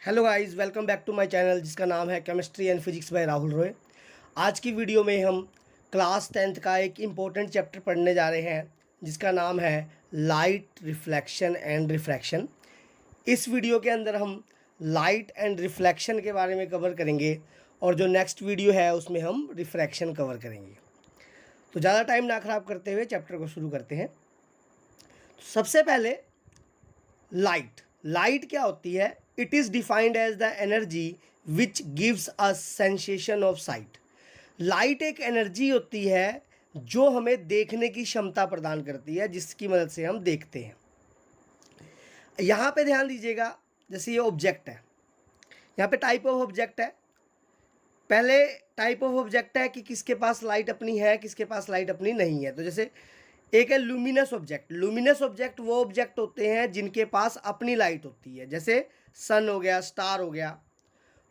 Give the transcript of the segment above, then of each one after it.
Hello guys, welcome back to my channel जिसका नाम है chemistry and physics by Rahul Roy. आज की वीडियो में हम क्लास 10th का एक इम्पोर्टेंट चैप्टर पढ़ने जा रहे हैं जिसका नाम है लाइट रिफ्लेक्शन एंड रिफ्रैक्शन। इस वीडियो के अंदर हम लाइट एंड रिफ्लेक्शन के बारे में कवर करेंगे और जो नेक्स्ट वीडियो है उसमें हम रिफ्रैक्शन कवर करेंगे। तो ज़्यादा टाइम ना ख़राब करते हुए चैप्टर को शुरू करते हैं। तो सबसे पहले लाइट क्या होती है? It is defined as the energy which gives a sensation of sight. Light एक एनर्जी होती है जो हमें देखने की क्षमता प्रदान करती है, जिसकी मदद से हम देखते हैं। यहाँ पे ध्यान दीजिएगा, जैसे ये ऑब्जेक्ट है, यहाँ पे टाइप ऑफ ऑब्जेक्ट है। पहले टाइप ऑफ ऑब्जेक्ट है कि किसके पास लाइट अपनी है, किसके पास लाइट अपनी नहीं है। तो जैसे एक है लुमिनस ऑब्जेक्ट। लुमिनस ऑब्जेक्ट वो ऑब्जेक्ट होते हैं जिनके पास अपनी लाइट होती है, जैसे सन हो गया, स्टार हो गया।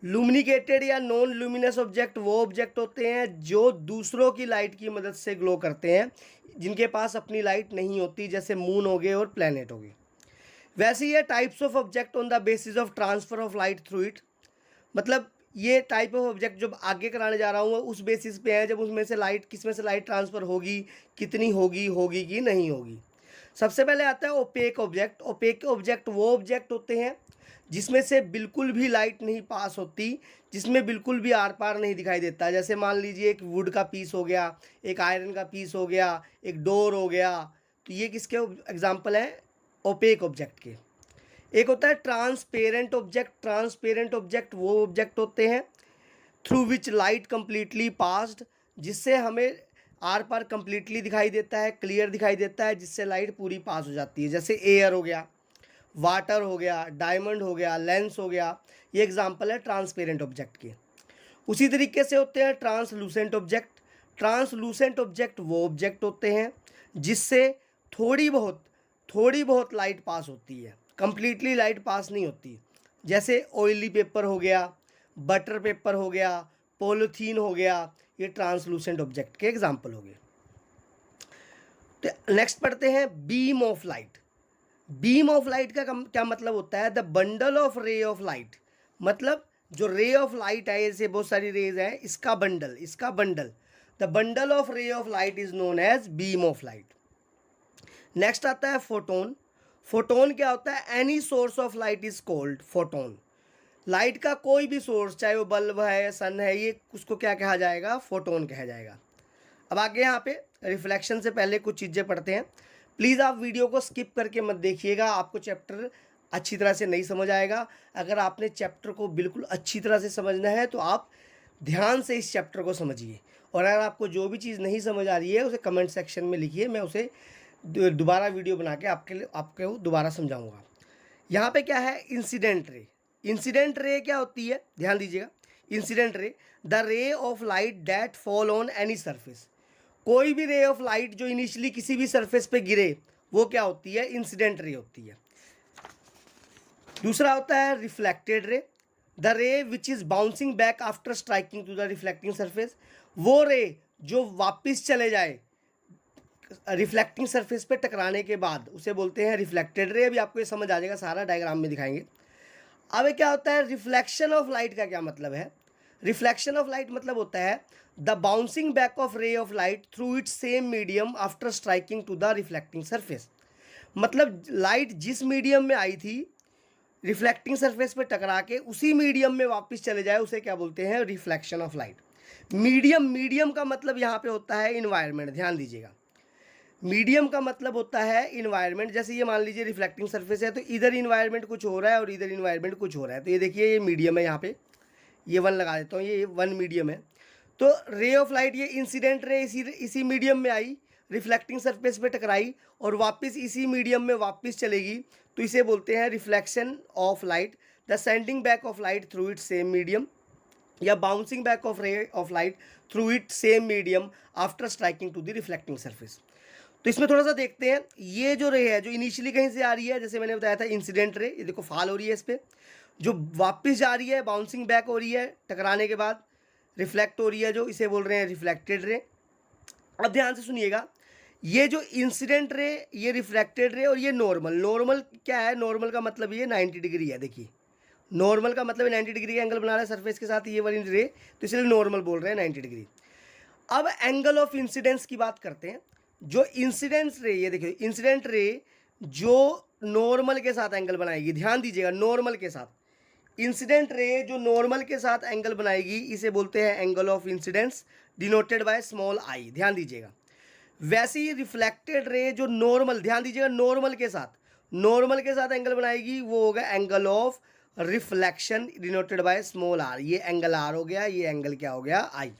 लुमिनिकेटेड या नॉन लुमिनस ऑब्जेक्ट वो ऑब्जेक्ट होते हैं जो दूसरों की लाइट की मदद से ग्लो करते हैं, जिनके पास अपनी लाइट नहीं होती, जैसे मून हो गए और प्लैनेट हो गए। वैसे ही है types of object on the basis of transfer of light through it. मतलब ये टाइप ऑफ ऑब्जेक्ट जो आगे कराने जा रहा हूँ उस बेसिस पे है जब उसमें से लाइट, किस में से लाइट ट्रांसफ़र होगी, कितनी होगी, होगी कि नहीं होगी। सबसे पहले आता है ओपेक ऑब्जेक्ट। ओपेक ऑब्जेक्ट वो ऑब्जेक्ट होते हैं जिसमें से बिल्कुल भी लाइट नहीं पास होती, जिसमें बिल्कुल भी आर पार नहीं दिखाई देता। जैसे मान लीजिए एक वुड का पीस हो गया, एक आयरन का पीस हो गया, एक डोर हो गया। तो ये किसके एग्जाम्पल हैं? ओपेक ऑब्जेक्ट के। एक होता है ट्रांसपेरेंट ऑब्जेक्ट। ट्रांसपेरेंट ऑब्जेक्ट वो ऑब्जेक्ट होते हैं through which light completely passed, जिससे हमें आर पार कंप्लीटली दिखाई देता है, क्लियर दिखाई देता है, जिससे लाइट पूरी पास हो जाती है। जैसे एयर हो गया, वाटर हो गया, डायमंड हो गया, लेंस हो गया। ये एग्जांपल है ट्रांसपेरेंट ऑब्जेक्ट के। उसी तरीके से होते हैं ट्रांसलूसेंट ऑब्जेक्ट। ट्रांसलूसेंट ऑब्जेक्ट वो ऑब्जेक्ट होते हैं जिससे थोड़ी बहुत लाइट पास होती है, कंप्लीटली लाइट पास नहीं होती। जैसे ऑयली पेपर हो गया, बटर पेपर हो गया, पॉलीथीन हो गया। ये ट्रांसलूसेंट ऑब्जेक्ट के एग्जाम्पल हो गए। तो नेक्स्ट पढ़ते हैं beam of light. Beam of light का क्या मतलब होता है? The bundle of ray of light. मतलब जो रे ऑफ लाइट है, जैसे बहुत सारी रेज है, इसका bundle the bundle of ray of light is known as beam of light. Next आता है फोटोन। फोटोन क्या होता है? Any source of light is called photon. Light का कोई भी सोर्स, चाहे वो बल्ब है, सन है, ये उसको क्या कहा जाएगा? फोटोन कहा जाएगा। अब आगे यहाँ पे रिफ्लेक्शन से पहले कुछ चीज़ें पढ़ते हैं। प्लीज़ आप वीडियो को स्किप करके मत देखिएगा, आपको चैप्टर अच्छी तरह से नहीं समझ आएगा। अगर आपने चैप्टर को बिल्कुल अच्छी तरह से समझना है तो आप ध्यान से इस चैप्टर को समझिए, और अगर आपको जो भी चीज़ नहीं समझ आ रही है उसे कमेंट सेक्शन में लिखिए, मैं उसे दोबारा वीडियो बना के आपको दोबारा समझाऊंगा। यहाँ पे क्या है? Incident ray. इंसिडेंट रे क्या होती है? ध्यान दीजिएगा। इंसिडेंट रे, द रे of light that fall on any surface. कोई भी रे ऑफ लाइट जो इनिशियली किसी भी सरफेस पे गिरे वो क्या होती है? इंसिडेंट रे होती है। दूसरा होता है reflected ray. The ray which is bouncing back after striking to the reflecting surface. वो रे जो वापिस चले जाए रिफ्लेक्टिंग सरफेस पे टकराने के बाद, उसे बोलते हैं रिफ्लेक्टेड रे। अभी आपको ये समझ आ जाएगा, सारा डायग्राम में दिखाएंगे। अब ये क्या होता है? रिफ्लेक्शन ऑफ लाइट का क्या मतलब है? रिफ्लेक्शन ऑफ लाइट मतलब होता है the bouncing back of ray of light through its same medium after striking to the reflecting surface. मतलब लाइट जिस मीडियम में आई थी, रिफ्लेक्टिंग सरफेस पे टकरा के उसी मीडियम में वापस चले जाए, उसे क्या बोलते हैं? Reflection of light. मीडियम का मतलब यहाँ पे होता है इन्वायरमेंट। ध्यान दीजिएगा, मीडियम का मतलब होता है इन्वायरमेंट। जैसे ये मान लीजिए रिफ्लेक्टिंग सरफेस है, तो इधर इन्वायरमेंट कुछ हो रहा है और इधर इन्वायरमेंट कुछ हो रहा है। तो ये देखिए, ये मीडियम है, यहाँ पे ये वन लगा देता हूँ, ये वन मीडियम है। तो रे ऑफ लाइट ये इंसिडेंट रे इसी मीडियम में आई, रिफ्लेक्टिंग सरफेस पे टकराई और वापस इसी मीडियम में वापस चलेगी, तो इसे बोलते हैं reflection of light. The sending back of light through it same medium, या bouncing back of ray of light through it same medium after striking to the reflecting surface. तो इसमें थोड़ा सा देखते हैं, ये जो रे है जो इनिशियली कहीं से आ रही है, जैसे मैंने बताया था इंसिडेंट रे, ये देखो फॉल हो रही है इस पर, जो वापस जा रही है बाउंसिंग बैक हो रही है टकराने के बाद, रिफ्लेक्ट हो रही है, जो इसे बोल रहे हैं रिफ्लेक्टेड रे। अब ध्यान से सुनिएगा, ये जो इंसिडेंट रे, ये रिफ्लेक्टेड रे और ये नॉर्मल। नॉर्मल क्या है? नॉर्मल का मतलब ये 90 डिग्री है। देखिए नॉर्मल का मतलब 90 डिग्री का एंगल बना रहा है सरफेस के साथ ये वाली रे, तो इसलिए नॉर्मल बोल रहे हैं 90 डिग्री। अब एंगल ऑफ इंसिडेंस की बात करते हैं। जो इंसिडेंस रे, ये देखिए इंसिडेंट रे जो नॉर्मल के साथ एंगल बनाएगी, ध्यान दीजिएगा नॉर्मल के साथ, इंसिडेंट रे जो नॉर्मल के साथ एंगल बनाएगी इसे बोलते हैं angle of incidence, denoted by small I, ध्यान दीजिएगा। वैसे ही रिफ्लेक्टेड रे जो नॉर्मल, ध्यान दीजिएगा नॉर्मल के साथ एंगल बनाएगी वो होगा angle of reflection, denoted by small r. ये एंगल आर हो गया, ये एंगल क्या हो गया, आई।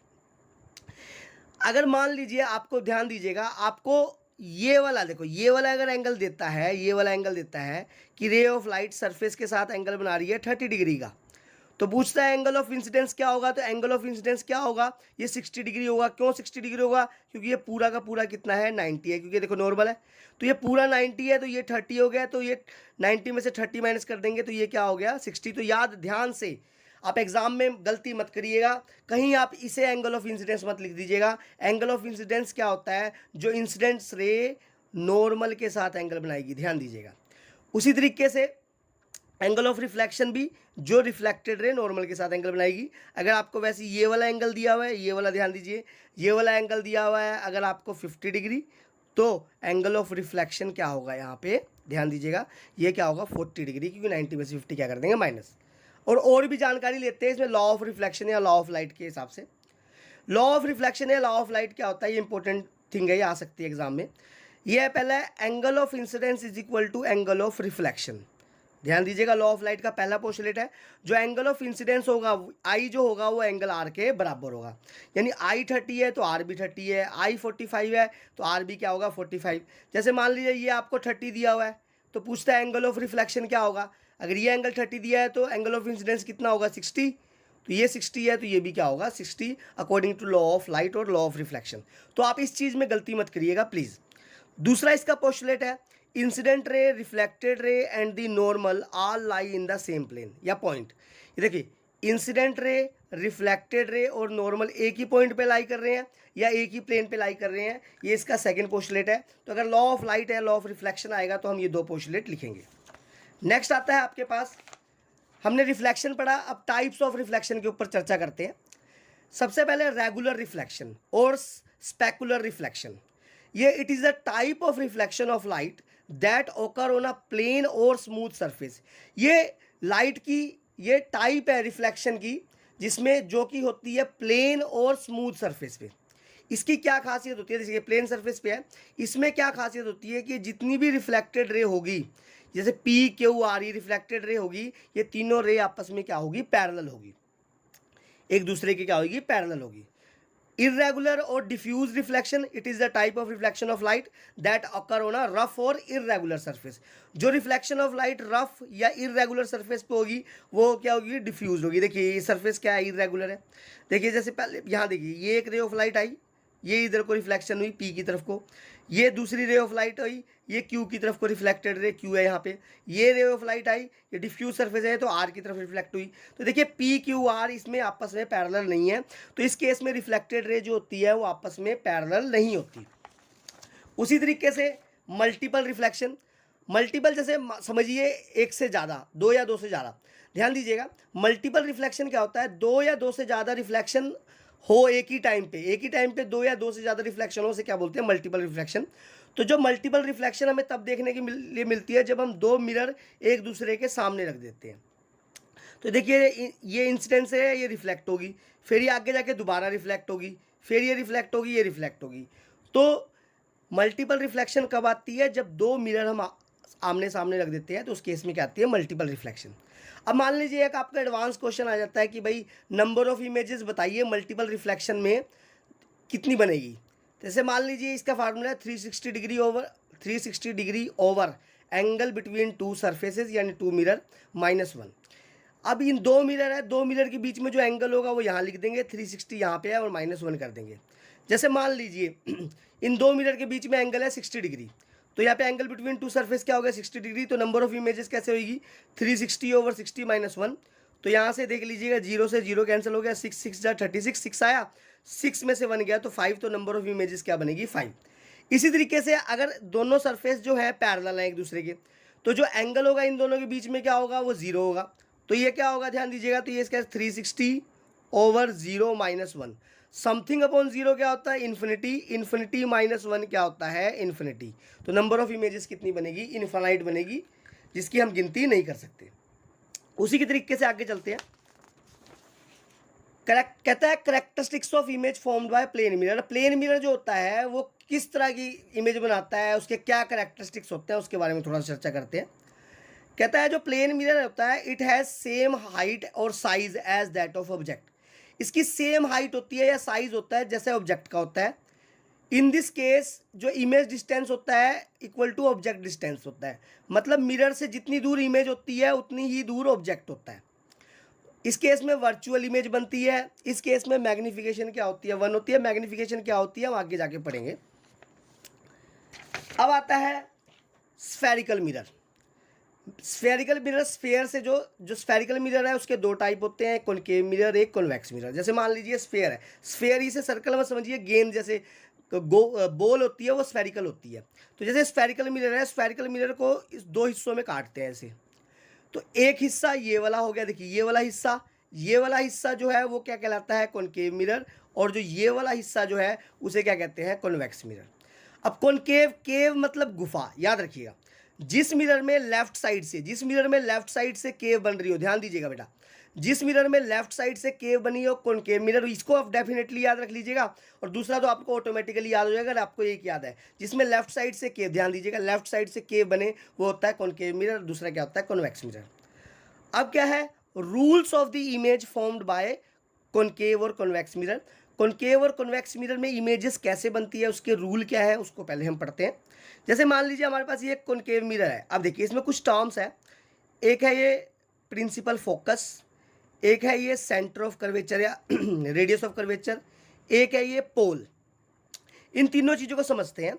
अगर मान लीजिए आपको, ध्यान दीजिएगा, आपको ये वाला देखो, ये वाला अगर एंगल देता है, ये वाला एंगल देता है कि रे ऑफ लाइट सरफेस के साथ एंगल बना रही है 30 डिग्री का, तो पूछता है एंगल ऑफ इंसिडेंस क्या होगा, तो एंगल ऑफ इंसिडेंस क्या होगा, ये 60 डिग्री होगा। क्यों 60 डिग्री होगा, क्योंकि ये पूरा का पूरा कितना है 90 है, क्योंकि देखो नॉर्मल है, तो ये पूरा 90 है, तो ये 30 हो गया, तो ये 90 में से 30 माइनस कर देंगे तो ये क्या हो गया 60। तो याद ध्यान से, आप एग्जाम में गलती मत करिएगा, कहीं आप इसे एंगल ऑफ इंसिडेंस मत लिख दीजिएगा। एंगल ऑफ इंसिडेंस क्या होता है, जो इंसिडेंस रे नॉर्मल के साथ एंगल बनाएगी, ध्यान दीजिएगा। उसी तरीके से एंगल ऑफ रिफ्लेक्शन भी जो रिफ्लेक्टेड रे नॉर्मल के साथ एंगल बनाएगी। अगर आपको वैसे ये वाला एंगल दिया हुआ है, ये वाला ध्यान दीजिए, ये वाला एंगल दिया हुआ है अगर आपको 50 डिग्री, तो एंगल ऑफ रिफ्लेक्शन क्या होगा यहाँ पे, ध्यान दीजिएगा, ये क्या होगा 40 डिग्री, क्योंकि 90 में से 50 क्या कर देंगे माइनस। और भी जानकारी लेते हैं इसमें लॉ ऑफ रिफ्लेक्शन या लॉ ऑफ लाइट के हिसाब से। लॉ ऑफ रिफ्लेक्शन या लॉ ऑफ लाइट क्या होता है, ये इंपॉर्टेंट थिंग है, ये आ सकती है एग्जाम में। ये है पहला, angle of incidence is equal to angle of reflection. ध्यान दीजिएगा, लॉ ऑफ लाइट का पहला पोस्टुलेट है, जो एंगल ऑफ इंसिडेंस होगा आई जो होगा वो एंगल आर के बराबर होगा। यानी आई 30 है तो आर भी 30 है, आई 45 है तो आर भी क्या होगा 45। जैसे मान लीजिए ये आपको 30 दिया हुआ है, तो पूछता है एंगल ऑफ रिफ्लेक्शन क्या होगा। अगर ये एंगल 30 दिया है तो एंगल ऑफ इंसिडेंस कितना होगा 60, तो ये 60 है तो ये भी क्या होगा 60, according to law of light और लॉ ऑफ रिफ्लेक्शन। तो आप इस चीज़ में गलती मत करिएगा प्लीज़। दूसरा इसका पोस्टुलेट है, incident ray, reflected ray and the normal all lie in the same plane या पॉइंट। ये देखिए इंसिडेंट रे, रिफ्लेक्टेड रे और नॉर्मल एक ही पॉइंट पे लाई कर रहे हैं या एक ही प्लेन पे लाई कर रहे हैं, ये इसका सेकंड पोस्टुलेट है। तो अगर लॉ ऑफ लाइट है, लॉ ऑफ रिफ्लेक्शन आएगा तो हम ये दो पोस्टुलेट लिखेंगे। नेक्स्ट आता है आपके पास, हमने रिफ्लेक्शन पढ़ा, अब टाइप्स ऑफ रिफ्लेक्शन के ऊपर चर्चा करते हैं। सबसे पहले रेगुलर रिफ्लेक्शन और स्पेकुलर रिफ्लेक्शन। ये it is a type of reflection of light that ओकर ऑन अ प्लेन और स्मूथ सरफेस। ये लाइट की ये टाइप है रिफ्लेक्शन की, जिसमें जो कि होती है प्लेन और स्मूथ सरफेस पे। इसकी क्या खासियत होती है, जैसे प्लेन सरफेस पे है, इसमें क्या खासियत होती है कि जितनी भी रिफ्लेक्टेड रे होगी, जैसे पी क्यू आर, ये रिफ्लेक्टेड रे होगी, ये तीनों रे आपस में क्या होगी, पैरेलल होगी, एक दूसरे की क्या होगी, पैरेलल होगी। इरेगुलर और diffuse reflection, it is the type of reflection of light that occur on a rough और इरेगुलर सरफेस। जो रिफ्लेक्शन ऑफ लाइट रफ या इरेगुलर सरफेस पे होगी वो क्या होगी, डिफ्यूज होगी। देखिए ये सरफेस क्या है, इरेगुलर है। देखिए जैसे पहले यहाँ देखिए, ये एक रे ऑफ लाइट आई, ये इधर को रिफ्लेक्शन हुई पी की तरफ को, ये दूसरी रे ऑफ लाइट आई, ये क्यू की तरफ को रिफ्लेक्टेड रे क्यू है यहाँ पे, ये रे ऑफ लाइट आई, ये डिफ्यूज सरफेस है तो आर की तरफ रिफ्लेक्ट हुई। तो देखिए पी क्यू आर इसमें आपस में पैरेलल नहीं है, तो इस केस में रिफ्लेक्टेड रे जो होती है वो आपस में पैरेलल नहीं होती। उसी तरीके से मल्टीपल रिफ्लेक्शन, मल्टीपल जैसे समझिए एक से ज़्यादा, दो या दो से ज़्यादा। ध्यान दीजिएगा, मल्टीपल रिफ्लेक्शन क्या होता है, दो या दो से ज़्यादा रिफ्लेक्शन हो एक ही टाइम पे दो या दो से ज़्यादा रिफ्लेक्शन हो से क्या बोलते हैं, मल्टीपल रिफ्लेक्शन। तो जो मल्टीपल रिफ्लेक्शन हमें तब देखने के लिए मिलती है जब हम दो मिरर एक दूसरे के सामने रख देते हैं। तो देखिए ये इंसिडेंस है, ये रिफ्लेक्ट होगी, फिर ये आगे जाके दोबारा रिफ्लेक्ट होगी, फिर ये रिफ्लेक्ट होगी, ये रिफ्लेक्ट होगी। तो मल्टीपल रिफ्लेक्शन कब आती है, जब दो मिरर हम आमने सामने रख देते हैं, तो उस केस में क्या आती है, मल्टीपल रिफ्लेक्शन। अब मान लीजिए एक आपका एडवांस क्वेश्चन आ जाता है कि भाई नंबर ऑफ इमेजेस बताइए मल्टीपल रिफ्लेक्शन में कितनी बनेगी। जैसे मान लीजिए इसका फार्मूला है 360 degree over angle between two surfaces यानी टू मिरर -1। अब इन दो मिरर है, दो मिरर के बीच में जो एंगल होगा वो यहाँ लिख देंगे, 360 यहाँ पे है और -1 कर देंगे। जैसे मान लीजिए इन दो मिरर के बीच में एंगल है 60 डिग्री, तो यहाँ पे एंगल बिटवीन टू सरफेस क्या होगा 60 डिग्री। तो नंबर ऑफ इमेजेस कैसे होगी, 360 ओवर 60 -1। तो यहाँ से देख लीजिएगा 0 से 0 कैंसिल हो गया, 6 6 जा 36, 6 आया, 6 में से 1 गया तो 5, तो नंबर ऑफ इमेजेस क्या बनेगी 5। इसी तरीके से अगर दोनों सरफेस जो है पैरेलल है एक दूसरे के, तो जो एंगल होगा इन दोनों के बीच में क्या होगा, वो 0 होगा। तो ये क्या होगा ध्यान दीजिएगा, तो ये इसका 360/0 - 1 समथिंग अपॉन जीरो क्या होता है इन्फिनिटी, इन्फिनिटी -1 क्या होता है इन्फिनिटी। तो नंबर ऑफ इमेजेस कितनी बनेगी, इनफाइनाइट बनेगी, जिसकी हम गिनती नहीं कर सकते। उसी के तरीके से आगे चलते हैं। करेक्ट कहता है characteristics of image formed by plane mirror. Plane mirror जो होता है वो किस तरह की इमेज बनाता है, उसके क्या करेक्टरिस्टिक्स होते हैं, उसके बारे में थोड़ा चर्चा करते हैं। कहता है जो प्लेन मिरर होता है इट हैज़ सेम हाइट और size as that of object. इसकी सेम हाइट होती है या साइज होता है जैसे ऑब्जेक्ट का होता है। इन दिस केस जो इमेज डिस्टेंस होता है इक्वल टू ऑब्जेक्ट डिस्टेंस होता है, मतलब मिरर से जितनी दूर इमेज होती है उतनी ही दूर ऑब्जेक्ट होता है। इस केस में वर्चुअल इमेज बनती है, इस केस में मैग्निफिकेशन क्या होती है 1 होती है, मैग्निफिकेशन क्या होती है हम आगे जाके पढ़ेंगे। अब आता है spherical mirror. Spherical mirror sphere से जो स्फेरिकल मिरर है उसके दो टाइप होते हैं, कॉनकेव मिरर एक कॉन्वेक्स मिरर। जैसे मान लीजिए स्फेयर है, स्फेयर इसे सर्कल में समझिए, गेंद जैसे बॉल होती है वो स्फेरिकल होती है। तो जैसे स्फेरिकल मिरर है, स्फेरिकल मिरर को इस दो हिस्सों में काटते हैं ऐसे। तो एक हिस्सा ये वाला हो गया, देखिए ये वाला हिस्सा जो है वो क्या कहलाता है कॉनकेव मिरर, और जो ये वाला हिस्सा जो है उसे क्या कहते हैं कॉन्वेक्स मिरर। अब कॉनकेव, केव मतलब गुफा, याद रखिएगा। जिस मिरर में लेफ्ट साइड से केव बन रही हो, ध्यान दीजिएगा बेटा, जिस मिरर में लेफ्ट साइड से केव बनी हो कॉनकेव मिरर, इसको आप डेफिनेटली याद रख लीजिएगा। और दूसरा तो आपको ऑटोमेटिकली याद हो जाएगा अगर आपको एक याद है, जिसमें लेफ्ट साइड से केव, ध्यान दीजिएगा लेफ्ट साइड से केव बने वो होता है कॉनकेव मिरर, दूसरा क्या होता है कॉन्वेक्स मिरर। अब क्या है rules of the image formed bye concave और कॉन्वेक्स मिरर। कॉनकेव और कॉन्वेक्स मिरर में इमेजेस कैसे बनती है, उसके रूल क्या है उसको पहले हम पढ़ते हैं। जैसे मान लीजिए हमारे पास ये कॉनकेव मिरर है, अब देखिए इसमें कुछ टर्म्स है, एक है ये प्रिंसिपल फोकस, एक है ये सेंटर ऑफ कर्वेचर या रेडियस ऑफ कर्वेचर, एक है ये पोल। इन तीनों चीज़ों को समझते हैं।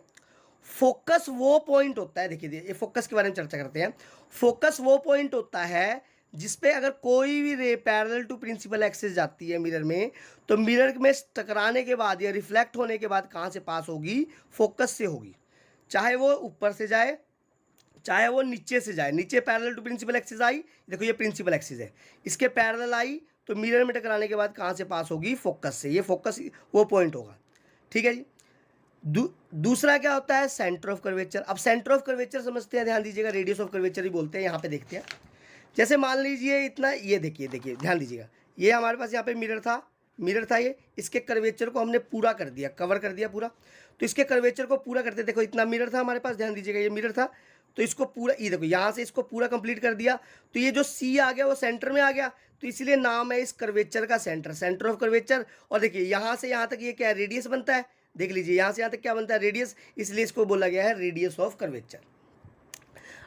फोकस वो पॉइंट होता है, देखिए ये फोकस के बारे में चर्चा करते हैं। फोकस वो पॉइंट होता है जिसपे अगर कोई भी ray parallel to principal axis जाती है मिरर में, तो मिरर में टकराने के बाद या रिफ्लेक्ट होने के बाद कहाँ से पास होगी, फोकस से होगी। चाहे वो ऊपर से जाए चाहे वो नीचे से जाए, नीचे पैरेलल टू प्रिंसिपल एक्सिस आई, देखो ये प्रिंसिपल एक्सिस है, इसके पैरेलल आई तो मिरर में टकराने के बाद कहाँ से पास होगी, फोकस से। ये फोकस वो पॉइंट होगा, ठीक है जी। दूसरा क्या होता है सेंटर ऑफ कर्वेचर। अब सेंटर ऑफ कर्वेचर समझते हैं, ध्यान दीजिएगा, रेडियस ऑफ कर्वेचर ही बोलते हैं, यहाँ पे देखते हैं। जैसे मान लीजिए इतना, ये देखिए ध्यान दीजिएगा, ये हमारे पास यहाँ पे मिरर था ये, इसके कर्वेचर को हमने पूरा कर दिया, कवर कर दिया पूरा। तो इसके कर्वेचर को पूरा करते, देखो इतना मिरर था हमारे पास, ध्यान दीजिएगा ये मिरर था, तो इसको पूरा, ये देखो यहाँ से इसको पूरा कंप्लीट कर दिया, तो ये जो सी आ गया वो सेंटर में आ गया, तो इसलिए नाम है इस कर्वेचर का सेंटर ऑफ कर्वेचर। और देखिए यहाँ से यहाँ तक ये क्या रेडियस बनता है, देख लीजिए यहाँ से यहाँ तक क्या बनता है रेडियस, इसलिए इसको बोला गया है रेडियस ऑफ कर्वेचर।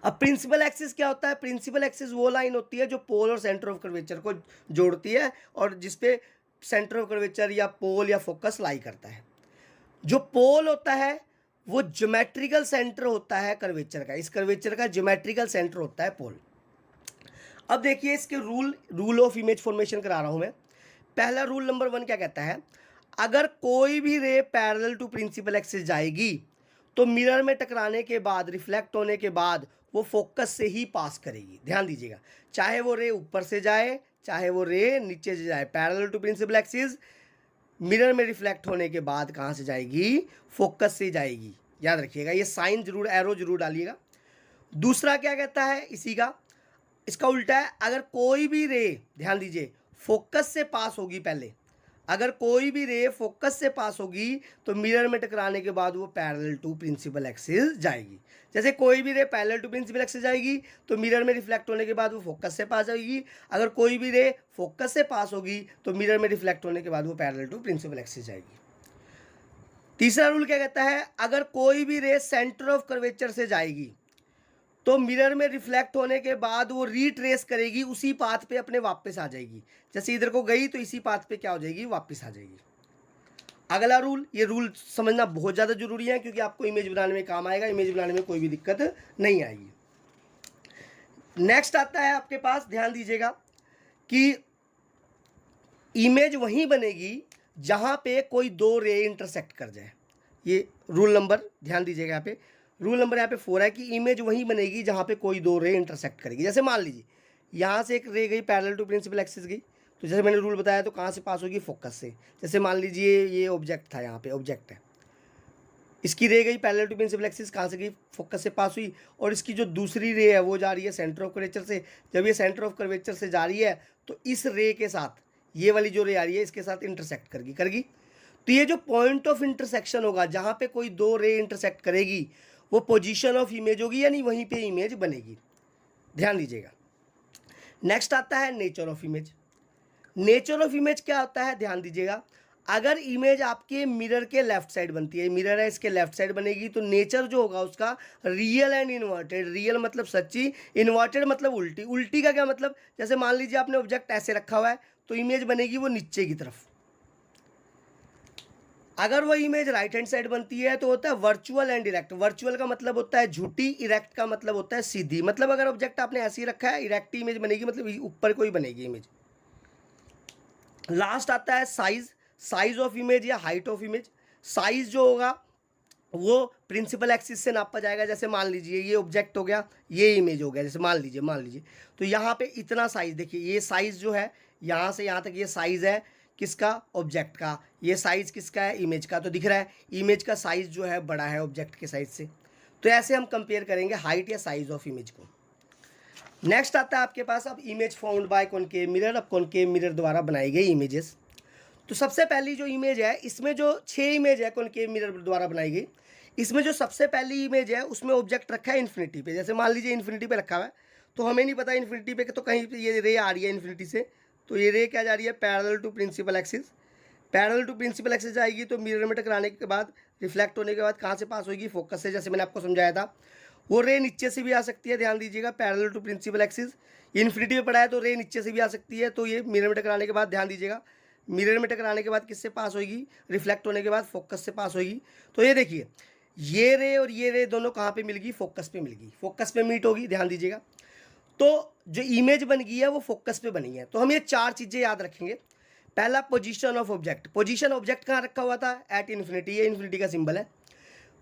अब प्रिंसिपल एक्सिस क्या होता है, प्रिंसिपल एक्सिस वो लाइन होती है जो पोल और सेंटर ऑफ कर्वेचर को जोड़ती है और जिसपे सेंटर ऑफ कर्वेचर या पोल या फोकस लाई करता है। जो पोल होता है वो ज्योमेट्रिकल सेंटर होता है कर्वेचर का, इस कर्वेचर का ज्योमेट्रिकल सेंटर होता है पोल। अब देखिए इसके रूल ऑफ इमेज फॉर्मेशन करा रहा हूं मैं। पहला रूल नंबर 1 क्या कहता है, अगर कोई भी ray parallel to principal axis जाएगी तो मिरर में टकराने के बाद, रिफ्लेक्ट होने के बाद वो फोकस से ही पास करेगी। ध्यान दीजिएगा, चाहे वो रे ऊपर से जाए चाहे वो रे नीचे से जाए, parallel to principal axis mirror में रिफ्लेक्ट होने के बाद कहाँ से जाएगी, फोकस से जाएगी। याद रखिएगा, ये साइन जरूर, एरो जरूर डालिएगा। दूसरा क्या कहता है इसी का, इसका उल्टा है, अगर कोई भी रे, ध्यान दीजिए, फोकस से पास होगी पहले, अगर कोई भी रे फोकस से पास होगी तो मिरर में टकराने के बाद वो पैरेलल टू प्रिंसिपल एक्सिस जाएगी। जैसे कोई भी ray parallel to principal axis जाएगी तो मिरर में रिफ्लेक्ट होने के बाद वो फोकस से पास होगी, अगर कोई भी रे फोकस से पास होगी तो मिरर में रिफ्लेक्ट होने के बाद वो पैरेलल टू प्रिंसिपल एक्सिस जाएगी। तीसरा रूल क्या कहता है, अगर कोई भी रे सेंटर ऑफ कर्वेचर से जाएगी तो मिरर में रिफ्लेक्ट होने के बाद वो रीट्रेस करेगी, उसी पाथ पे अपने वापस आ जाएगी। जैसे इधर को गई तो इसी पाथ पे क्या हो जाएगी, वापस आ जाएगी। अगला रूल, ये रूल समझना बहुत ज़्यादा जरूरी है क्योंकि आपको इमेज बनाने में काम आएगा, इमेज बनाने में कोई भी दिक्कत नहीं आएगी। नेक्स्ट आता है आपके पास, ध्यान दीजिएगा कि इमेज वहीं बनेगी जहाँ पे कोई दो रे इंटरसेक्ट कर जाए। ये रूल नंबर, ध्यान दीजिएगा यहाँ पे रूल नंबर यहाँ पे 4 है कि इमेज वहीं बनेगी जहाँ पे कोई दो रे इंटरसेक्ट करेगी। जैसे मान लीजिए यहाँ से एक रे गई पैरेलल टू प्रिंसिपल एक्सिस गई, तो जैसे मैंने रूल बताया तो कहाँ से पास होगी, फोकस से। जैसे मान लीजिए ये ऑब्जेक्ट था, यहाँ पे ऑब्जेक्ट है, इसकी रे गई पैरेलल टू प्रिंसिपल एक्सिस, कहाँ से गई, फोकस से पास हुई, और इसकी जो दूसरी रे है वो जा रही है सेंटर ऑफ कर्वेचर से। जब ये सेंटर ऑफ कर्वेचर से जा रही है तो इस रे के साथ, ये वाली जो रे आ रही है इसके साथ इंटरसेक्ट करगी। तो ये जो पॉइंट ऑफ इंटरसेक्शन होगा जहाँ पे कोई दो रे इंटरसेक्ट करेगी, वो पोजीशन ऑफ इमेज होगी, यानी वहीं पे इमेज बनेगी। ध्यान दीजिएगा। नेक्स्ट आता है nature of image. Nature of image क्या होता है, ध्यान दीजिएगा। अगर इमेज आपके मिरर के लेफ्ट साइड बनती है, मिरर है इसके लेफ्ट साइड बनेगी, तो नेचर जो होगा उसका रियल एंड इन्वर्टेड। रियल मतलब सच्ची, इन्वर्टेड मतलब उल्टी। उल्टी का क्या मतलब, जैसे मान लीजिए आपने ऑब्जेक्ट ऐसे रखा हुआ है तो इमेज बनेगी वो नीचे की तरफ। अगर वो इमेज राइट हैंड साइड बनती है तो होता है वर्चुअल एंड इरेक्ट। वर्चुअल का मतलब होता है झूठी, इरेक्ट का मतलब होता है सीधी। मतलब अगर ऑब्जेक्ट आपने ऐसे ही रखा है, इरेक्ट इमेज बनेगी, मतलब ऊपर कोई बनेगी इमेज। लास्ट आता है साइज। साइज ऑफ इमेज या हाइट ऑफ इमेज। साइज जो होगा वो प्रिंसिपल एक्सिस से नापा जाएगा। जैसे मान लीजिए ये ऑब्जेक्ट हो गया, ये इमेज हो गया, जैसे मान लीजिए तो यहाँ पे इतना साइज, देखिए ये साइज जो है यहाँ से यहाँ तक, ये साइज है किसका, ऑब्जेक्ट का। ये साइज किसका है, इमेज का। तो दिख रहा है इमेज का साइज जो है बड़ा है ऑब्जेक्ट के साइज से। तो ऐसे हम कंपेयर करेंगे हाइट या साइज ऑफ इमेज को। नेक्स्ट आता है आपके पास अब image found by concave mirror. अब कॉनकेव मिरर द्वारा बनाई गई इमेजेस। तो सबसे पहली जो इमेज है, इसमें जो 6 इमेज है कॉनकेव मिरर द्वारा बनाई गई, इसमें जो सबसे पहली इमेज है उसमें ऑब्जेक्ट रखा है इन्फिनिटी पे। जैसे मान लीजिए इन्फिनिटी पे रखा हुआ है, तो हमें नहीं पता इन्फिनिटी पे, तो कहीं पे ये रे आ रही है इन्फिनिटी से, तो ये रे क्या जा रही है, parallel to principal axis. Parallel to principal axis जाएगी तो मिरर में टकराने के बाद, रिफ्लेक्ट होने के बाद कहाँ से पास होगी, फोकस से। जैसे मैंने आपको समझाया था, वो रे नीचे से भी आ सकती है, ध्यान दीजिएगा। Parallel to principal axis infinity पे पड़ा है तो रे नीचे से भी आ सकती है। तो ये मिरर में टकराने के बाद, ध्यान दीजिएगा, मिरर में टकराने के बाद किससे पास होगी, रिफ्लेक्ट होने के बाद फोकस से पास होगी। तो ये देखिए ये रे और ये रे दोनों कहाँ पे मिलगी, फोकस पे मिलगी, फोकस पे मीट होगी, ध्यान दीजिएगा। तो जो इमेज बन गई है वो फोकस पे बनी है। तो हम ये 4 चीज़ें याद रखेंगे। पहला position of object. Position object कहाँ रखा हुआ था, एट इन्फिनिटी, ये इन्फिनिटी का सिंबल है।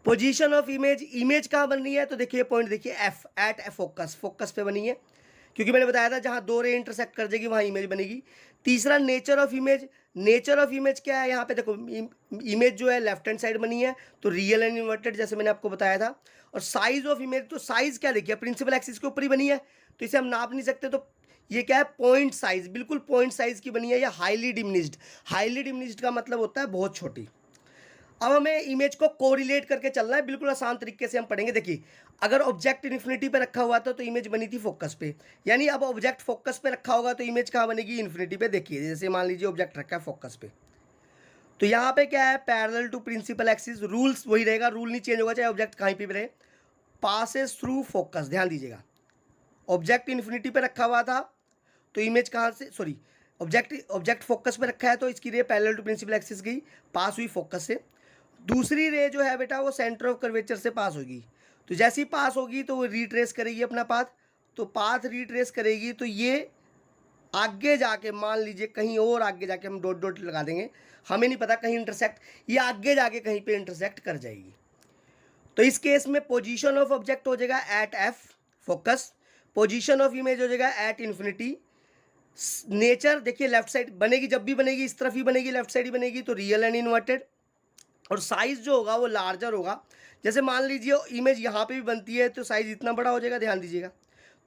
पोजीशन ऑफ इमेज, इमेज कहाँ बन रही है, तो देखिए पॉइंट देखिए एफ, एट फोकस, फोकस पे बनी है, क्योंकि मैंने बताया था जहाँ दो रे इंटरसेक्ट कर जाएगी वहाँ इमेज बनेगी। तीसरा nature of image. Nature of image क्या है, यहाँ पे देखो इमेज जो है लेफ्ट हैंड साइड बनी है तो रियल एंड इन्वर्टेड, जैसे मैंने आपको बताया था। और साइज ऑफ इमेज, तो साइज क्या देखिए प्रिंसिपल एक्सिस के ऊपर ही बनी है, तो इसे हम नाप नहीं सकते। तो ये क्या है, पॉइंट साइज, बिल्कुल पॉइंट साइज की बनी है, या हाईली डिमिनिश्ड। हाईली डिमिनिश्ड का मतलब होता है बहुत छोटी। अब हमें इमेज को कोरिलेट करके चलना है, बिल्कुल आसान तरीके से हम पढ़ेंगे। देखिए अगर ऑब्जेक्ट इन्फिनिटी पे रखा हुआ था तो इमेज बनी थी फोकस पे, यानी अब ऑब्जेक्ट फोकस पे रखा होगा तो इमेज कहाँ बनेगी, इन्फिनिटी पे। देखिए जैसे मान लीजिए ऑब्जेक्ट रखा है फोकस पे, तो यहाँ पे क्या है, parallel to principal axis. Rules वही रहेगा, रूल नहीं चेंज होगा चाहे ऑब्जेक्ट कहीं पे भी रहे। पासेस थ्रू फोकस, ध्यान दीजिएगा। ऑब्जेक्ट इन्फिनिटी पे रखा हुआ था तो इमेज कहाँ से, सॉरी, ऑब्जेक्ट फोकस पे रखा है तो इसकी ray parallel to principal axis गई, पास हुई फोकस से। दूसरी रे जो है बेटा वो सेंटर ऑफ कर्वेचर से पास होगी, तो जैसी पास होगी तो वो रिट्रेस करेगी अपना पाथ। तो पाथ रिट्रेस करेगी तो ये आगे जाके, मान लीजिए कहीं और आगे जाके, हम डॉट डॉट लगा देंगे, हमें नहीं पता कहीं इंटरसेक्ट, ये आगे जाके कहीं पे इंटरसेक्ट कर जाएगी। तो इस केस में पोजीशन ऑफ ऑब्जेक्ट हो जाएगा at F, focus. Position of image हो जाएगा एट इन्फिनिटी। नेचर देखिए लेफ्ट साइड बनेगी, जब भी बनेगी इस तरफ ही बनेगी, लेफ्ट साइड ही बनेगी, तो रियल एंड इन्वर्टेड। और साइज जो होगा वो लार्जर होगा। जैसे मान लीजिए इमेज यहाँ पे भी बनती है तो साइज इतना बड़ा हो जाएगा, ध्यान दीजिएगा।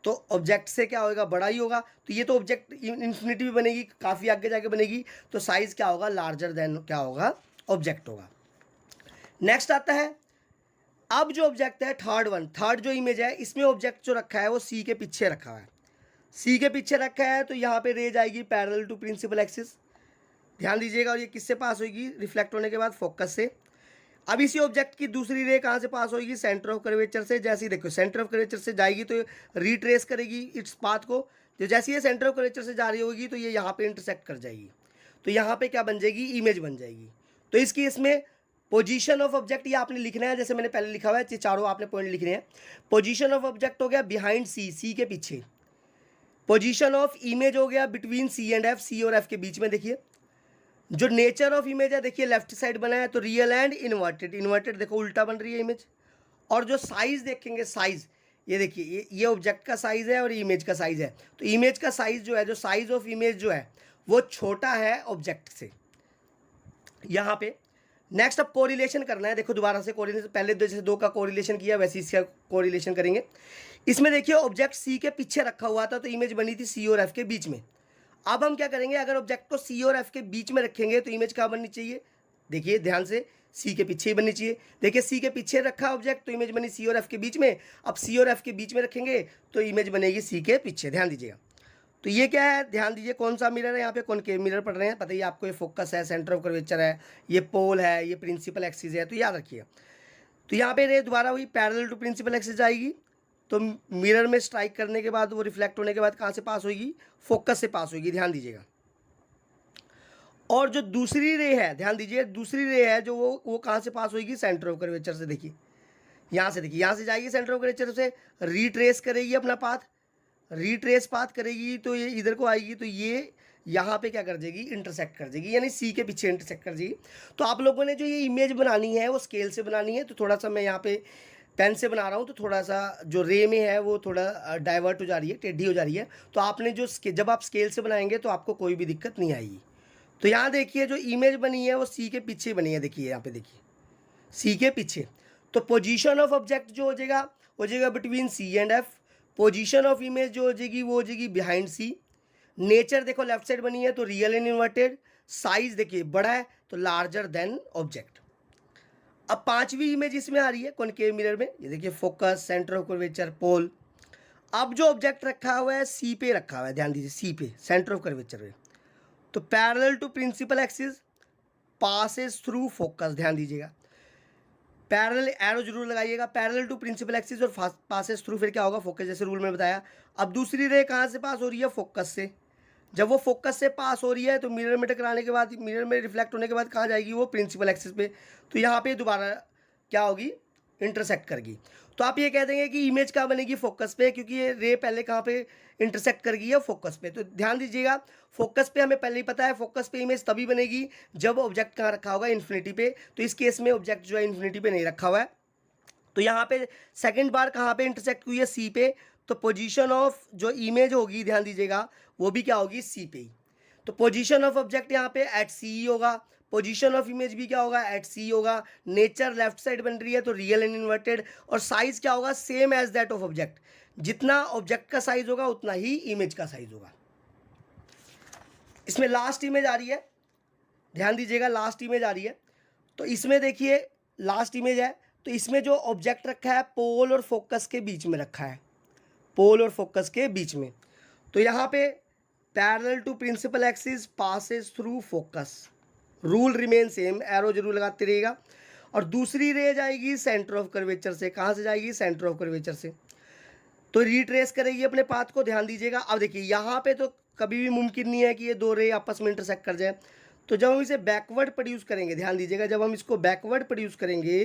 तो ऑब्जेक्ट से क्या होगा, बड़ा ही होगा। तो ये तो ऑब्जेक्ट इन्फिनिटी भी बनेगी, काफ़ी आगे जाके बनेगी, तो साइज क्या होगा, लार्जर देन क्या होगा, ऑब्जेक्ट होगा। नेक्स्ट आता है अब जो ऑब्जेक्ट है थर्ड वन, थर्ड जो इमेज है इसमें ऑब्जेक्ट जो रखा है वो सी के पीछे रखा हुआ है। सी के पीछे रखा है तो यहाँ पे रे जाएगी पैरेलल टू प्रिंसिपल एक्सिस, ध्यान दीजिएगा। और ये किससे पास होगी, रिफ्लेक्ट होने के बाद फोकस से। अब इसी ऑब्जेक्ट की दूसरी रे कहाँ से पास होगी, सेंटर ऑफ कर्वेचर से। जैसे ही देखो सेंटर ऑफ कर्वेचर से जाएगी तो रिट्रेस करेगी इट्स पाथ को, जो जैसे ये सेंटर ऑफ कर्वेचर से जा रही होगी तो ये यहाँ पे इंटरसेक्ट कर जाएगी, तो यहाँ पे क्या बन जाएगी, इमेज बन जाएगी। तो इस केस में पोजीशन ऑफ ऑब्जेक्ट ये आपने लिखना है, जैसे मैंने पहले लिखा हुआ है, ये चारों आपने पॉइंट लिखने हैं। पोजीशन ऑफ ऑब्जेक्ट हो गया बिहाइंड सी, सी के पीछे। पोजीशन ऑफ इमेज हो गया बिटवीन सी एंड एफ, सी और एफ के बीच में। देखिए जो नेचर ऑफ इमेज है, देखिए लेफ्ट साइड बना है तो रियल एंड इन्वर्टेड, इन्वर्टेड देखो उल्टा बन रही है इमेज। और जो साइज देखेंगे, साइज ये देखिए ये ऑब्जेक्ट का साइज़ है और इमेज का साइज़ है। तो इमेज का साइज़ जो है, जो साइज़ ऑफ इमेज जो है वो छोटा है ऑब्जेक्ट से यहाँ पे। नेक्स्ट अब कोरिलेशन करना है। देखो दोबारा से कोरिलेशन, पहले जैसे दो का कोरिलेशन किया वैसे इसका कोरिलेशन करेंगे। इसमें देखिए ऑब्जेक्ट सी के पीछे रखा हुआ था तो इमेज बनी थी सी और एफ के बीच में। अब हम क्या करेंगे, अगर ऑब्जेक्ट को सी और एफ के बीच में रखेंगे तो इमेज क्या बननी चाहिए, देखिए ध्यान से, सी के पीछे ही बननी चाहिए। देखिए सी के पीछे रखा ऑब्जेक्ट तो इमेज बनी सी और एफ के बीच में। अब सी और एफ के बीच में रखेंगे तो इमेज बनेगी सी के पीछे। ध्यान दीजिएगा। तो ये क्या है, ध्यान दीजिए, कौन सा मिरर है, यहाँ पे कॉनकेव मिरर पढ़ रहे हैं, पता ही आपको, ये फोकस है, सेंटर ऑफ कर्वेचर है, ये पोल है, ये प्रिंसिपल एक्सिस है, तो याद रखिए। तो यहाँ पे रे दोबारा वही पैरेलल टू प्रिंसिपल एक्सिस आएगी, तो मिरर में स्ट्राइक करने के बाद वो रिफ्लेक्ट होने के बाद कहाँ से पास होगी, फोकस से पास होगी। ध्यान दीजिएगा। और जो दूसरी रे है, ध्यान दीजिए, दूसरी रे है जो वो कहाँ से पास होगी, सेंटर ऑफ कर्वेचर से। देखिए यहाँ से, देखिए यहाँ से जाएगी सेंटर ऑफ कर्वेचर से, रिट्रेस करेगी अपना पाथ, रिट्रेस पाथ करेगी तो ये इधर को आएगी, तो ये यहाँ पे क्या कर देगी, इंटरसेक्ट कर देगी, यानी सी के पीछे इंटरसेक्ट कर देगी। तो आप लोगों ने जो ये इमेज बनानी है वो स्केल से बनानी है, तो थोड़ा सा मैं यहाँ पे पेन से बना रहा हूँ तो थोड़ा सा जो रे में है वो थोड़ा डाइवर्ट हो जा रही है, टेढ़ी हो जा रही है। तो आपने जो जब आप स्केल से बनाएंगे तो आपको कोई भी दिक्कत नहीं आएगी। तो यहाँ देखिए जो इमेज बनी है वो सी के पीछे बनी है, देखिए यहाँ पे देखिए सी के पीछे। तो पोजीशन ऑफ ऑब्जेक्ट जो हो जाएगा between C and F. Position of image जो हो जाएगी वो हो जाएगी बिहाइंड सी। नेचर देखो लेफ्ट साइड बनी है तो रियल एंड इन्वर्टेड। साइज देखिए बड़ा है तो लार्जर देन ऑब्जेक्ट। अब पांचवी इमेज इसमें आ रही है कॉनकेव मिरर में, ये देखिए फोकस, सेंटर ऑफ कर्वेचर, पोल। अब जो ऑब्जेक्ट रखा हुआ है सी पे रखा हुआ है, ध्यान दीजिए सी पे, सेंटर ऑफ कर्वेचर पे। तो parallel to principal axis, passes through focus. ध्यान दीजिएगा, पैरेलल एरो जरूर लगाइएगा, पैरेलल टू प्रिंसिपल एक्सिस और पासेस थ्रू, फिर क्या होगा, फोकस, जैसे रूल में बताया। अब दूसरी रे कहाँ से पास हो रही है, फोकस से। जब वो फोकस से पास हो रही है तो मिरर में टकराने के बाद, मिरर में रिफ्लेक्ट होने के बाद कहाँ जाएगी, वो प्रिंसिपल एक्सिस पे। तो यहाँ पे दोबारा क्या होगी, इंटरसेक्ट करेगी। तो आप ये कह देंगे कि इमेज कहाँ बनेगी, फोकस पे, क्योंकि ये रे पहले कहाँ पे इंटरसेक्ट कर गई है, फोकस पे। तो ध्यान दीजिएगा, फोकस पे हमें पहले ही पता है, फोकस पे इमेज तभी बनेगी जब ऑब्जेक्ट कहाँ रखा होगा, इन्फिनिटी पे। तो इस केस में ऑब्जेक्ट जो है इन्फिनिटी पे नहीं रखा हुआ है। तो यहाँ पे सेकंड बार कहाँ पे इंटरसेक्ट हुई है, सी पे। तो पोजीशन ऑफ जो इमेज होगी, ध्यान दीजिएगा, वो भी क्या होगी, सी पे ही। तो पोजीशन ऑफ ऑब्जेक्ट यहाँ पे एट सी होगा, पोजीशन ऑफ इमेज भी क्या होगा, एट सी होगा। नेचर लेफ्ट साइड बन रही है तो रियल एंड इन्वर्टेड। और साइज क्या होगा, same as that of object. जितना ऑब्जेक्ट का साइज होगा उतना ही इमेज का साइज होगा। इसमें लास्ट इमेज आ रही है, ध्यान दीजिएगा, लास्ट इमेज आ रही है। तो इसमें देखिए लास्ट इमेज है, तो इसमें जो ऑब्जेक्ट रखा है पोल और फोकस के बीच में रखा है, पोल और फोकस के बीच में। तो यहाँ पे parallel to principal axis, passes through focus, rule remain same, arrow जरूर लगाते रहिएगा। और दूसरी रे जाएगी सेंटर ऑफ कर्वेचर से, कहाँ से जाएगी, सेंटर ऑफ कर्वेचर से। तो रिट्रेस करेगी अपने पाथ को। ध्यान दीजिएगा, अब देखिए यहाँ पे तो कभी भी मुमकिन नहीं है कि ये दो रे आपस में इंटरसेक्ट कर जाए। तो जब हम इसे बैकवर्ड प्रोड्यूस करेंगे, ध्यान दीजिएगा, जब हम इसको बैकवर्ड प्रोड्यूस करेंगे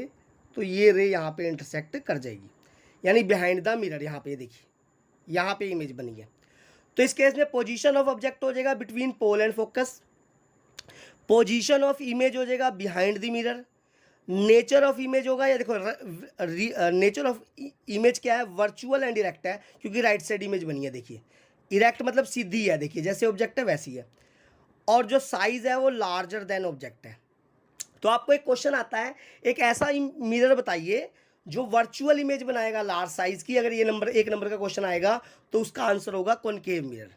तो ये रे यहाँ पे इंटरसेक्ट कर जाएगी, यानी बिहाइंड द मिरर। यहाँ पे देखिए, यहाँ पे इमेज बनी है। तो इस केस में पोजीशन ऑफ ऑब्जेक्ट हो जाएगा between pole and focus, position of image हो जाएगा behind the mirror. Nature of image होगा, या देखो नेचर ऑफ इमेज क्या है, वर्चुअल एंड इरेक्ट है, क्योंकि राइट साइड इमेज बनी है। देखिए इरेक्ट मतलब सीधी है, देखिए जैसे ऑब्जेक्ट है वैसी है। और जो साइज है वो लार्जर देन ऑब्जेक्ट है। तो आपको एक क्वेश्चन आता है, एक ऐसा मिरर बताइए जो वर्चुअल इमेज बनाएगा लार्ज साइज की। अगर ये एक नंबर का क्वेश्चन आएगा तो उसका आंसर होगा कॉनकेव मिरर।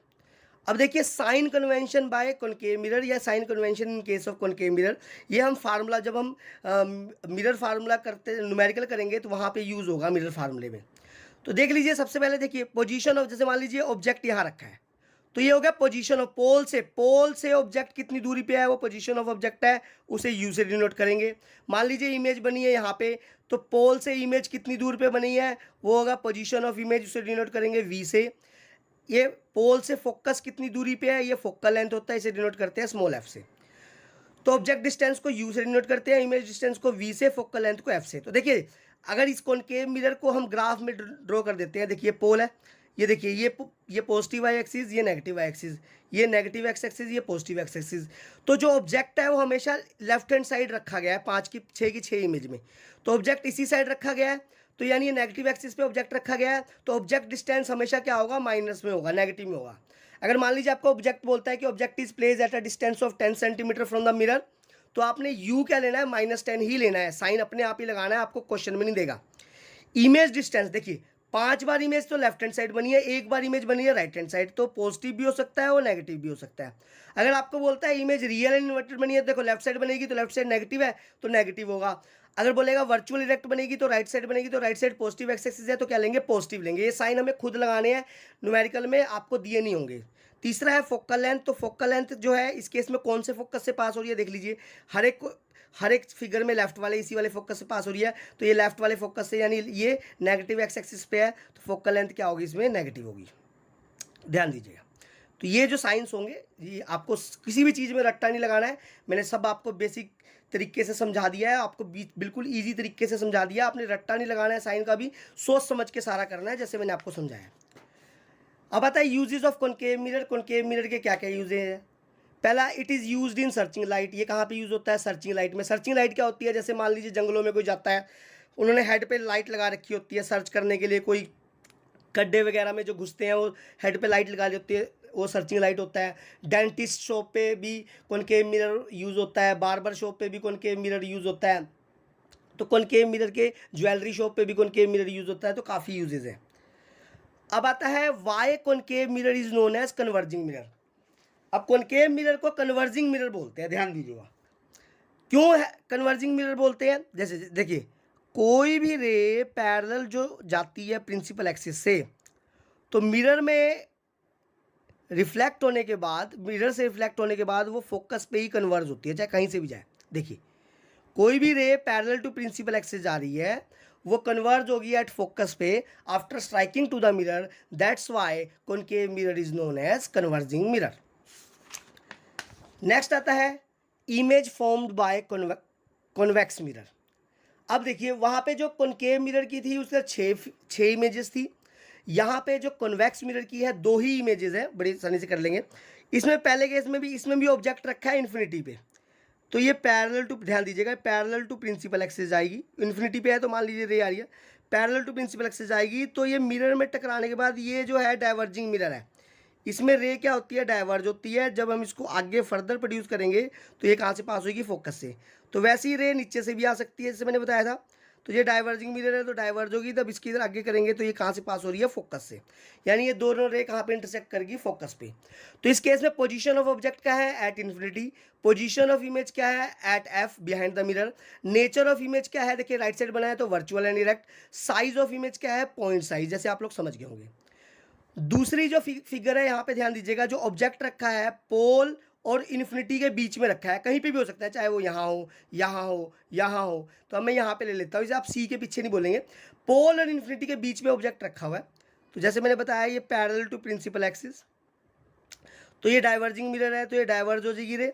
अब देखिए sign convention by concave mirror या sign convention in case of concave mirror, ये हम फार्मूला, जब हम मिरर फार्मूला करते, न्यूमेरिकल करेंगे तो वहाँ पे यूज़ होगा मिरर फार्मूले में। तो देख लीजिए, सबसे पहले देखिए पोजीशन ऑफ, जैसे मान लीजिए ऑब्जेक्ट यहाँ रखा है तो ये हो गया पोजीशन ऑफ, पोल से ऑब्जेक्ट कितनी दूरी पे है वो पोजीशन ऑफ ऑब्जेक्ट है, उसे यू से डिनोट करेंगे। मान लीजिए इमेज बनी है यहाँ पे, तो पोल से इमेज कितनी दूर पे बनी है वो होगा पोजीशन ऑफ इमेज, उसे डिनोट करेंगे वी से। ये पोल से फोकस कितनी दूरी पे है, ये फोकल लेंथ होता है, इसे डिनोट करते हैं स्मॉल एफ से। तो ऑब्जेक्ट डिस्टेंस को यू से डिनोट करते हैं, इमेज डिस्टेंस को वी से, फोकल लेंथ को एफ से। तो देखिए अगर इस कॉनकेव मिरर को हम ग्राफ में ड्रॉ कर देते हैं, देखिए पोल है, ये देखिए ये पॉजिटिव वाई एक्सिस, ये नेगेटिव वाई एक्सिस, ये नेगेटिव एक्स एक्सिस, ये पॉजिटिव एक्स एक्सिस। तो जो ऑब्जेक्ट है वो हमेशा लेफ्ट हैंड साइड रखा गया है, 5 की 6 की 6 इमेज में। तो ऑब्जेक्ट इसी साइड रखा गया है, तो यानी ये नेगेटिव एक्सिस पे ऑब्जेक्ट रखा गया है, तो ऑब्जेक्ट डिस्टेंस हमेशा क्या होगा, माइनस में होगा, नेगेटिव में होगा। अगर मान लीजिए आपको ऑब्जेक्ट बोलता है कि object is place at a distance of 10 centimetre from the mirror, तो आपने यू क्या लेना है, -10 ही लेना है, साइन अपने आप ही लगाना है, आपको क्वेश्चन में नहीं देगा। इमेज डिस्टेंस देखिए, 5 बार इमेज तो लेफ्ट हैंड साइड बनी है, 1 बार इमेज बनी है राइट हैंड साइड, तो पॉजिटिव भी हो सकता है और नेगेटिव भी हो सकता है। अगर आपको बोलता है इमेज रियल एंड इन्वर्टेड बनी है, देखो लेफ्ट साइड बनेगी तो लेफ्ट साइड नेगेटिव है तो नेगेटिव होगा। अगर बोलेगा वर्चुअल इरेक्ट बनेगी तो राइट साइड बनेगी, तो right side positive x axis है तो क्या लेंगे, पॉजिटिव लेंगे। ये साइन हमें खुद लगाने हैं, न्यूमेरिकल में आपको दिए नहीं होंगे। तीसरा है फोकल लेंथ, तो फोकल लेंथ जो है इस केस में कौन से फोकस से पास हो रही है देख लीजिए, हर एक फिगर में लेफ्ट वाले इसी वाले फोकस से पास हो रही है, तो ये लेफ्ट वाले फोकस से, यानी ये नेगेटिव एक्स एक्सिस पे है, तो फोकल लेंथ क्या होगी, इसमें नेगेटिव होगी, ध्यान दीजिएगा। तो ये जो साइंस होंगे, ये आपको किसी भी चीज़ में रट्टा नहीं लगाना है, मैंने सब आपको बेसिक तरीके से समझा दिया है, आपको बिल्कुल ईजी तरीके से समझा दिया, आपने रट्टा नहीं लगाना है, साइन का भी सोच समझ के सारा करना है, जैसे मैंने आपको समझाया। अब आता है uses of concave mirror. Concave mirror के क्या क्या यूजेज हैं। पहला, it is used in searching light. ये कहाँ पे यूज़ होता है, सर्चिंग लाइट में। सर्चिंग लाइट क्या होती है, जैसे मान लीजिए जंगलों में कोई जाता है, उन्होंने हेड पे लाइट लगा रखी होती है सर्च करने के लिए, कोई गड्ढे वगैरह में जो घुसते हैं वो हेड पे लाइट लगा दी होती है, वो सर्चिंग लाइट होता है। डेंटिस्ट शॉप पे भी कॉनकेव मिरर यूज़ होता है, बार्बर शॉप पे भी कॉनकेव मिरर यूज़ होता है, तो कॉनकेव मिरर के ज्वेलरी शॉप पे भी कॉनकेव मिरर यूज़ होता है, तो काफ़ी यूजेज है। अब आता है why concave mirror is known as converging mirror. अब कॉनकेव मिरर को कन्वर्जिंग मिरर बोलते हैं, ध्यान दीजिएगा। क्यों है कन्वर्जिंग मिरर बोलते हैं, जैसे देखिए, कोई भी रे पैरेलल जो जाती है प्रिंसिपल एक्सिस से, तो मिरर में रिफ्लेक्ट होने के बाद, मिरर से रिफ्लेक्ट होने के बाद वो फोकस पे ही कन्वर्ज होती है, चाहे कहीं से भी जाए। देखिए, कोई भी ray parallel to principal axis जा रही है, वो कन्वर्ज होगी एट फोकस पे after striking to the mirror, that's why concave mirror is known as converging mirror. Next आता है image formed by convex mirror. अब देखिए, वहाँ पे जो कॉनकेव मिरर की थी उसके छः इमेजेस थी, यहाँ पे जो कॉन्वेक्स मिरर की है 2 ही इमेजेस है, बड़ी आसानी से कर लेंगे। इसमें पहले केस में भी, इसमें भी ऑब्जेक्ट रखा है इन्फिनिटी पे, तो ये पैरेलल टू, ध्यान दीजिएगा, पैरेलल टू प्रिंसिपल एक्सिस जाएगी, इन्फिनिटी पे है तो मान लीजिए रे आ रही है, पैरेलल टू प्रिंसिपल एक्सिस जाएगी, तो ये मिरर में टकराने के बाद ये जो है डाइवर्जिंग मिरर है, इसमें रे क्या होती है, डाइवर्ज होती है। जब हम इसको आगे फर्दर प्रोड्यूस करेंगे तो ये कहाँ से पास होगी, फोकस से। तो वैसे ही रे नीचे से भी आ सकती है, जैसे मैंने बताया था। तो ये डाइवर्जिंग मिरर है तो डाइवर्ज होगी, तब इसकी इधर आगे करेंगे तो ये कहाँ से पास हो रही है, फोकस से, यानी ये दोनों रे कहाँ पे इंटरसेक्ट करेगी, फोकस पे। तो इस केस में पोजीशन ऑफ ऑब्जेक्ट क्या है, at infinity. Position of image क्या है, at F behind the mirror. Nature of image क्या है, देखिए राइट साइड बनाया तो virtual and erect. Size of image क्या है, पॉइंट साइज, जैसे आप लोग समझ गए होंगे। दूसरी जो फिगर है यहाँ पे ध्यान दीजिएगा, जो ऑब्जेक्ट रखा है पोल और इन्फिनिटी के बीच में रखा है, कहीं पे भी हो सकता है, चाहे वो यहाँ हो, यहाँ हो, यहाँ हो, तो अब मैं यहाँ पे ले लेता हूँ, इसे आप सी के पीछे नहीं बोलेंगे। पोल और इन्फिनिटी के बीच में ऑब्जेक्ट रखा हुआ है, तो जैसे मैंने बताया ये पैरेलल टू प्रिंसिपल एक्सिस, तो ये डाइवर्जिंग मिरर है तो ये डाइवर्ज हो जाएगी रे।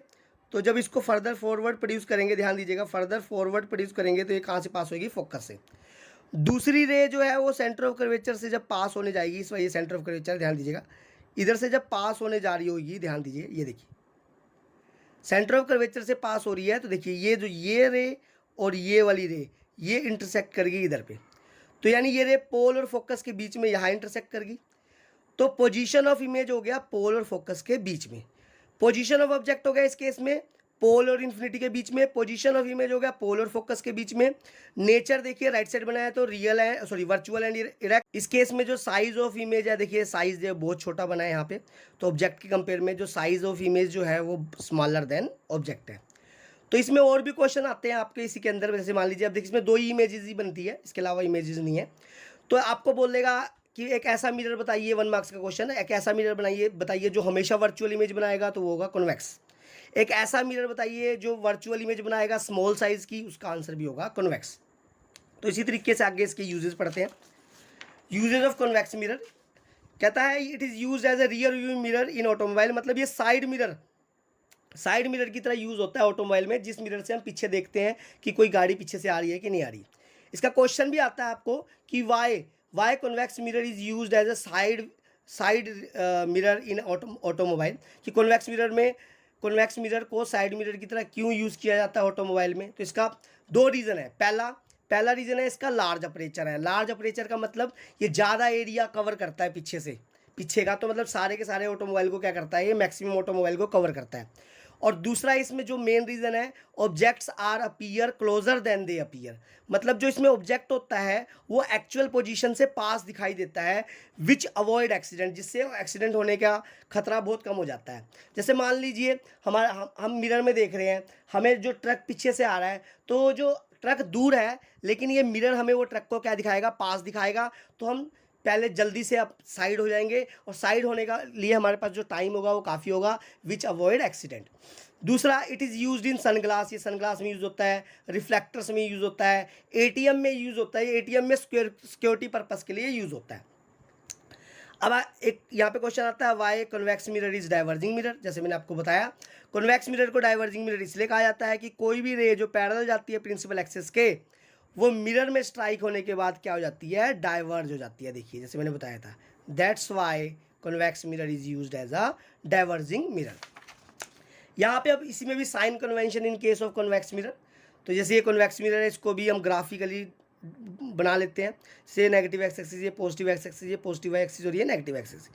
तो जब इसको फर्दर फॉरवर्ड प्रोड्यूस करेंगे, ध्यान दीजिएगा, फर्दर फॉरवर्ड प्रोड्यूस करेंगे तो ये कहाँ से पास होगी, फोकस से। दूसरी रे जो है वो सेंटर ऑफ कर्वेचर से जब पास होने जाएगी, इस ये सेंटर ऑफ कर्वेचर, ध्यान दीजिएगा, इधर से जब पास होने जा रही होगी, ध्यान दीजिए, ये देखिए सेंटर ऑफ कर्वेचर से पास हो रही है, तो देखिए ये जो ये रे और ये वाली रे ये इंटरसेक्ट करेगी इधर पे, तो यानी ये रे पोल और फोकस के बीच में यहाँ इंटरसेक्ट करेगी। तो पोजीशन ऑफ इमेज हो गया पोल और फोकस के बीच में, पोजीशन ऑफ ऑब्जेक्ट हो गया इस केस में पोल और इन्फिनिटी के बीच में, पोजीशन ऑफ इमेज हो गया पोल और फोकस के बीच में। नेचर देखिए राइट साइड बनाया तो रियल है, सॉरी वर्चुअल एंड इरेक्ट। इस केस में जो साइज ऑफ इमेज है, देखिए साइज जो है बहुत छोटा बना है यहाँ पे, तो ऑब्जेक्ट के कंपेयर में जो साइज ऑफ इमेज जो है वो स्मॉलर देन ऑब्जेक्ट है। तो इसमें और भी क्वेश्चन आते हैं आपके इसी के अंदर, जैसे मान लीजिए अब देखिए इसमें 2 ही इमेजेस ही बनती है, इसके अलावा इमेजेस नहीं है। तो आपको बोलेगा कि एक ऐसा मिरर बताइए, 1 मार्क्स का क्वेश्चन है, एक ऐसा मिरर बनाइए बताइए जो हमेशा वर्चुअल इमेज बनाएगा, तो वो होगा कॉन्वेक्स। एक ऐसा मिरर बताइए जो वर्चुअल इमेज बनाएगा स्मॉल साइज की, उसका आंसर भी होगा कॉन्वेक्स। तो इसी तरीके से आगे इसके यूजेस पढ़ते हैं। यूजेस ऑफ कॉन्वेक्स मिरर कहता है it is use as a rear view mirror in automobile, मतलब ये साइड मिरर की तरह यूज़ होता है ऑटोमोबाइल में, जिस मिरर से हम पीछे देखते हैं कि कोई गाड़ी पीछे से आ रही है कि नहीं आ रही। इसका क्वेश्चन भी आता है आपको कि why convex mirror is used as a side mirror in automobile, कि कॉन्वेक्स मिरर को साइड मिरर की तरह क्यों यूज़ किया जाता है ऑटोमोबाइल में। तो इसका 2 रीज़न है। पहला, पहला रीज़न है इसका लार्ज अपर्चर है। लार्ज अपर्चर का मतलब ये ज़्यादा एरिया कवर करता है पीछे से, पीछे का तो मतलब सारे के सारे ऑटोमोबाइल को क्या करता है, ये मैक्सिमम ऑटोमोबाइल को कवर करता है। और दूसरा इसमें जो मेन रीज़न है, objects are appear closer than they appear, मतलब जो इसमें ऑब्जेक्ट होता है वो एक्चुअल पोजीशन से पास दिखाई देता है, विच अवॉइड एक्सीडेंट, जिससे एक्सीडेंट होने का खतरा बहुत कम हो जाता है। जैसे मान लीजिए हम मिरर में देख रहे हैं, हमें जो ट्रक पीछे से आ रहा है, तो जो ट्रक दूर है लेकिन ये मिरर हमें वो ट्रक को क्या दिखाएगा, पास दिखाएगा, तो हम पहले जल्दी से अब साइड हो जाएंगे, और साइड होने का लिए हमारे पास जो टाइम होगा वो काफ़ी होगा, विच अवॉइड एक्सीडेंट। दूसरा, it is used in sunglass, ये सनग्लास में यूज़ होता है, रिफ्लेक्टर्स में यूज़ होता है, एटीएम में यूज़ होता है, एटीएम में सिक्योरिटी पर्पस के लिए यूज़ होता है। अब एक यहाँ पे क्वेश्चन आता है, why convex mirror is diverging mirror. जैसे मैंने आपको बताया, कन्वेक्स मिरर को डाइवर्जिंग मिरर इसलिए कहा जाता है कि कोई भी रे जो पैरेलल जाती है प्रिंसिपल एक्सिस के, वो मिरर में स्ट्राइक होने के बाद क्या हो जाती है, डाइवर्ज हो जाती है। देखिए जैसे मैंने बताया था, that's why convex mirror is used as a diverging mirror. यहाँ पे अब इसी में भी sign convention in case of convex mirror, तो जैसे ये कन्वेक्स मिरर है, इसको भी हम ग्राफिकली बना लेते हैं। से नेगेटिव एक्स एक्सिस, ये पॉजिटिव एक्स एक्सिस, ये पॉजिटिव एक्सिस और ये नेगेटिव एक्सिस।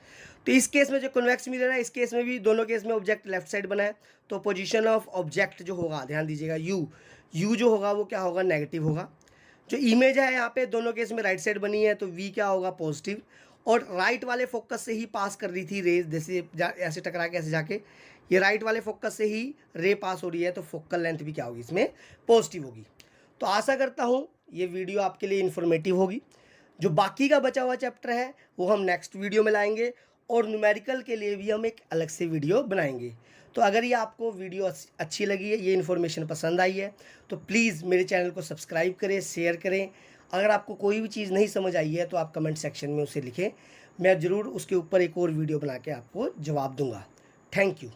तो इस केस में जो कन्वेक्स मिरर है, इस केस में भी दोनों केस में ऑब्जेक्ट लेफ्ट साइड बना है, तो पोजीशन ऑफ ऑब्जेक्ट जो होगा, ध्यान दीजिएगा, यू जो होगा वो क्या होगा, नेगेटिव होगा। जो इमेज है यहाँ पे दोनों केस में राइट साइड बनी है, तो वी क्या होगा, पॉजिटिव, और राइट वाले फोकस से ही पास कर रही थी रेज, जैसे ऐसे टकरा के ऐसे जाके ये राइट वाले फोकस से ही रे पास हो रही है, तो फोकल लेंथ भी क्या होगी इसमें, पॉजिटिव होगी। तो आशा करता हूँ ये वीडियो आपके लिए इन्फॉर्मेटिव होगी। जो बाकी का बचा हुआ चैप्टर है वो हम नेक्स्ट वीडियो में लाएंगे, और न्यूमेरिकल के लिए भी हम एक अलग से वीडियो बनाएंगे। तो अगर ये आपको वीडियो अच्छी लगी है, ये इन्फॉर्मेशन पसंद आई है, तो प्लीज़ मेरे चैनल को सब्सक्राइब करें, शेयर करें। अगर आपको कोई भी चीज़ नहीं समझ आई है तो आप कमेंट सेक्शन में उसे लिखें, मैं ज़रूर उसके ऊपर एक और वीडियो बना के आपको जवाब दूंगा। Thank you.